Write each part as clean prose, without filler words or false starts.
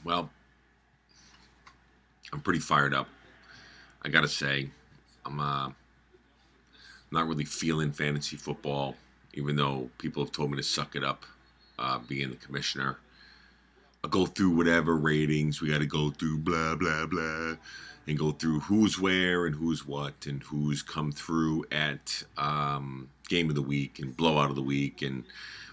Well, I'm pretty fired up. I gotta say, I'm not really feeling fantasy football, even though people have told me to suck it up, being the commissioner. I'll go through whatever ratings we got to go through, blah blah blah, and go through who's where and who's what and who's come through at game of the week and blowout of the week and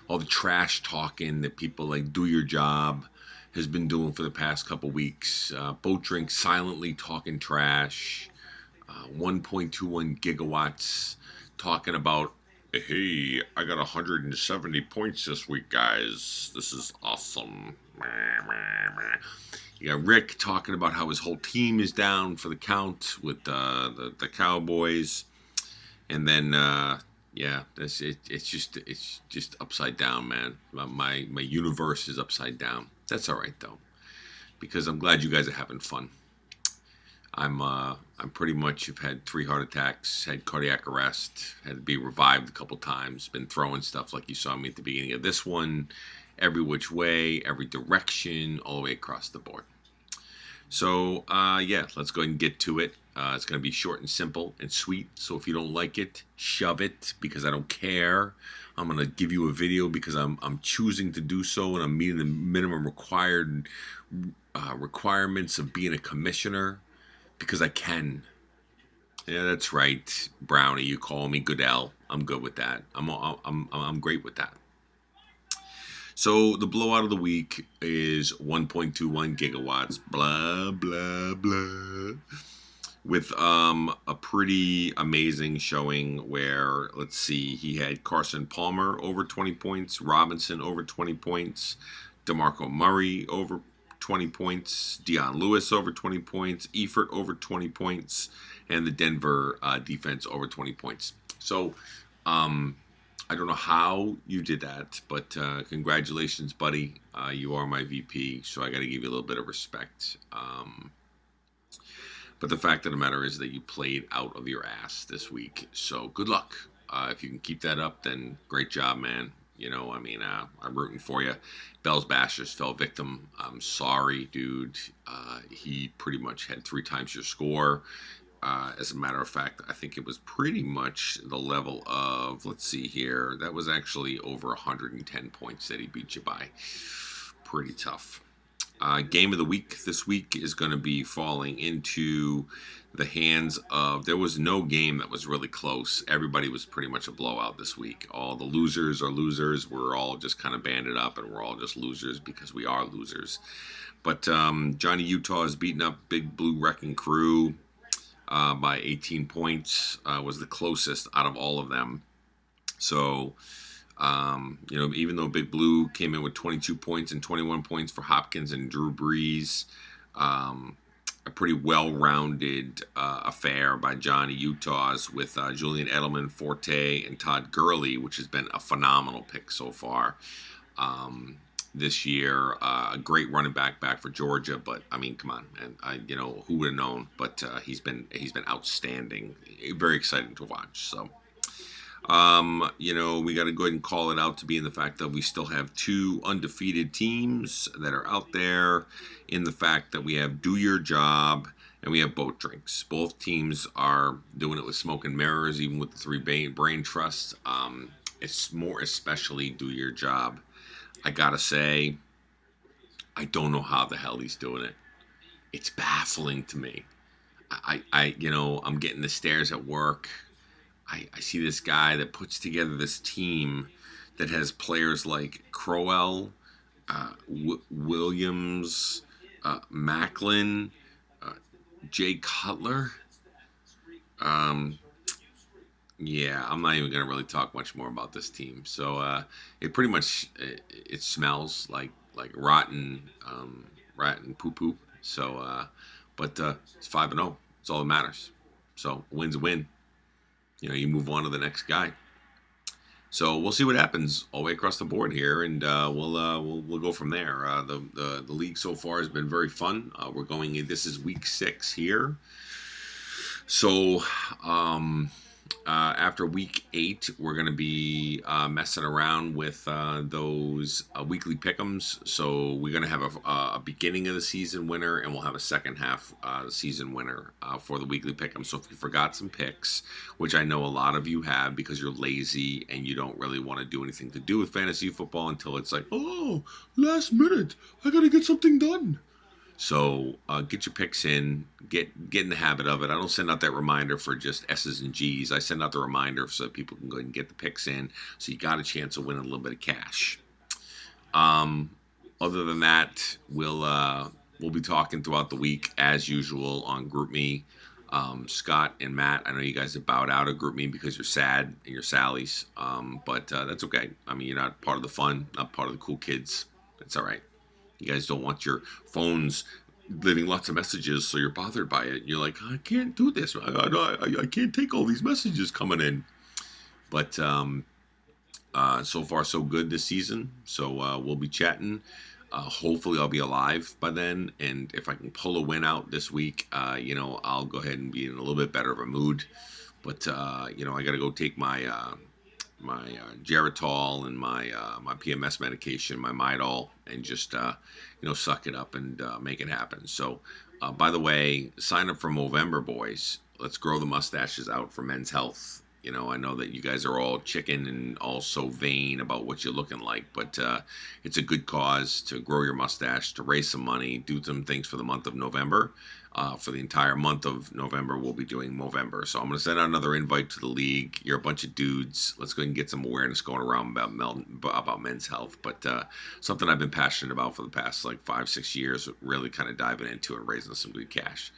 all the trash talking that people like do your job has been doing for the past couple weeks. Boat Drink silently talking trash. 1.21 gigawatts talking about, hey, I got 170 points this week, guys. This is awesome. You got Rick talking about how his whole team is down for the count with the Cowboys. And then, yeah, it's just upside down, man. My universe is upside down. That's all right, though, because I'm glad you guys are having fun. I'm pretty much have had 3 heart attacks, had cardiac arrest, had to be revived a couple times, been throwing stuff like you saw me at the beginning of this one, every which way, every direction, all the way across the board. So yeah, let's go ahead and get to it. It's going to be short and simple and sweet. So if you don't like it, shove it, because I don't care. I'm going to give you a video because I'm choosing to do so, and I'm meeting the minimum requirements of being a commissioner. Because I can. Yeah, that's right, Brownie. You call me Goodell. I'm good with that. I'm great with that. So the blowout of the week is 1.21 gigawatts. Blah blah blah. With a pretty amazing showing where, let's see, he had Carson Palmer over 20 points, Robinson over 20 points, DeMarco Murray over 20 points, Dion Lewis over 20 points, Eifert over 20 points, and the Denver defense over 20 points. So I don't know how you did that, but congratulations, buddy. You are my VP, so I got to give you a little bit of respect. But the fact of the matter is that you played out of your ass this week. So good luck. If you can keep that up, then great job, man. You know, I mean, I'm rooting for you. Bell's Bashers fell victim. I'm sorry, dude. He pretty much had 3 times your score. As a matter of fact, I think it was pretty much the level of, let's see here, that was actually over 110 points that he beat you by. Pretty tough. Game of the week this week is going to be falling into the hands of, there was no game that was really close. Everybody was pretty much a blowout this week. All the losers are losers. We're all just kind of banded up, and we're all just losers because we are losers. But Johnny Utah is beating up Big Blue Wrecking Crew by 18 points. Was the closest out of all of them. So you know, even though Big Blue came in with 22 points and 21 points for Hopkins and Drew Brees, a pretty well-rounded affair by Johnny Utah's with Julian Edelman, Forte, and Todd Gurley, which has been a phenomenal pick so far this year. A great running back for Georgia, but I mean, come on, and you know, who would have known? But he's been outstanding. Very exciting to watch. So. You know, we got to go ahead and call it out to be in the fact that we still have 2 undefeated teams that are out there, in the fact that we have Do Your Job and we have Boat Drinks. Both teams are doing it with smoke and mirrors, even with the 3 brain trusts. It's more especially Do Your Job. I got to say, I don't know how the hell he's doing it. It's baffling to me. You know, I'm getting the stares at work. I see this guy that puts together this team that has players like Crowell, Williams, Macklin, Jay Cutler. Yeah, I'm not even going to really talk much more about this team. So it pretty much it smells like rotten poo poo. So but it's 5-0. It's all that matters. So a win's a win. You know, you move on to the next guy. So we'll see what happens all the way across the board here, and we'll go from there. The league so far has been very fun. We're going. This is week 6 here. So After week 8, we're going to be messing around with those weekly pick'ems. So we're going to have a beginning of the season winner, and we'll have a second half season winner for the weekly pick'em. So if you forgot some picks, which I know a lot of you have because you're lazy and you don't really want to do anything to do with fantasy football until it's like, oh, last minute, I got to get something done. So get your picks in, get in the habit of it. I don't send out that reminder for just S's and G's. I send out the reminder so that people can go ahead and get the picks in. So you got a chance of winning a little bit of cash. Other than that, we'll be talking throughout the week as usual on GroupMe. Scott and Matt, I know you guys have bowed out of GroupMe because you're sad and you're Sally's, but that's okay. I mean, you're not part of the fun, not part of the cool kids. That's all right. You guys don't want your phones leaving lots of messages, so you're bothered by it. You're like, I can't do this. I can't take all these messages coming in. But so far, so good this season. So we'll be chatting. Hopefully, I'll be alive by then. And if I can pull a win out this week, I'll go ahead and be in a little bit better of a mood. But, I got to go take my Geritol and my PMS medication, my Midol, and just suck it up and make it happen. So, by the way, sign up for Movember, boys. Let's grow the mustaches out for Men's Health. I know that you guys are all chicken and all so vain about what you're looking like, but it's a good cause to grow your mustache, to raise some money, do some things for the month of November. For the entire month of November, we'll be doing Movember. So I'm going to send out another invite to the league. You're a bunch of dudes. Let's go ahead and get some awareness going around about men's health. But something I've been passionate about for the past 5-6 years, really kind of diving into and raising some good cash.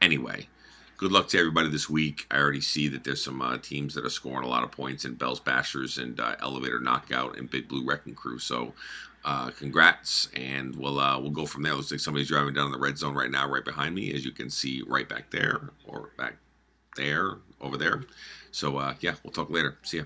Anyway, good luck to everybody this week. I already see that there's some teams that are scoring a lot of points in Bell's Bashers and Elevator Knockout and Big Blue Wrecking Crew. So congrats, and we'll go from there. Looks like somebody's driving down in the red zone right now, right behind me, as you can see right back there, or back there, over there. So, we'll talk later. See ya.